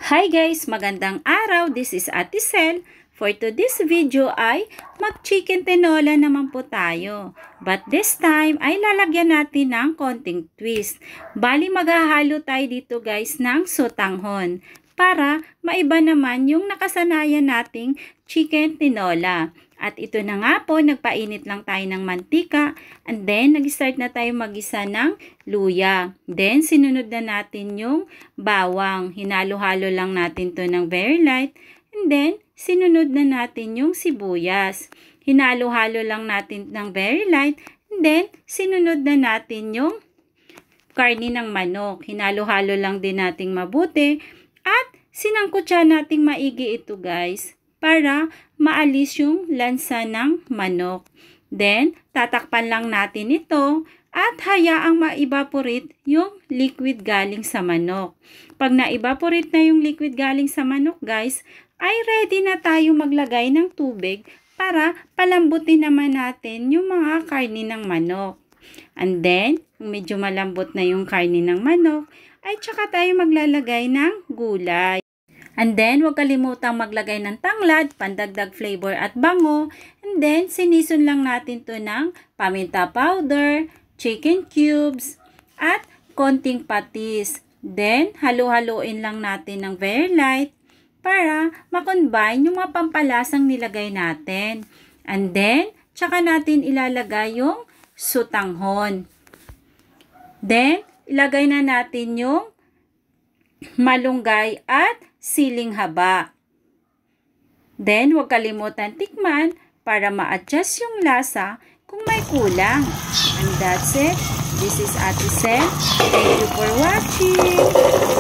Hi guys! Magandang araw! This is Ate Sel. For today's video ay mag-chicken tinola naman po tayo. But this time ay lalagyan natin ng konting twist. Bali maghahalo tayo dito guys ng sotanghon para maiba naman yung nakasanayan nating chicken tinola. At ito na nga po, nagpainit lang tayo ng mantika. And then, nag-start na tayo mag-isa ng luya. Then, sinunod na natin yung bawang. Hinalo-halo lang natin to ng very light. And then, sinunod na natin yung sibuyas. Hinalo-halo lang natin ng very light. And then, sinunod na natin yung karni ng manok. Hinalo-halo lang din nating mabuti. At sinangkutsa nating maigi ito guys, para maalis yung lansa ng manok. Then, tatakpan lang natin ito at hayaang ma-evaporate yung liquid galing sa manok. Pag na-evaporate na yung liquid galing sa manok guys, ay ready na tayo maglagay ng tubig para palambutin naman natin yung mga karni ng manok. And then, kung medyo malambot na yung karni ng manok, ay tsaka tayo maglalagay ng gulay. And then, huwag kalimutang maglagay ng tanglad, pandagdag flavor at bango. And then, sinison lang natin to ng paminta powder, chicken cubes, at konting patis. Then, halo-haloin lang natin ng very light para makombine yung mga pampalasang nilagay natin. And then, tsaka natin ilalagay yung sotanghon. Then, ilagay na natin yung malunggay at siling haba. Then, huwag kalimutan tikman para ma-adjust yung lasa kung may kulang. And that's it. This is Ate Sel. Thank you for watching.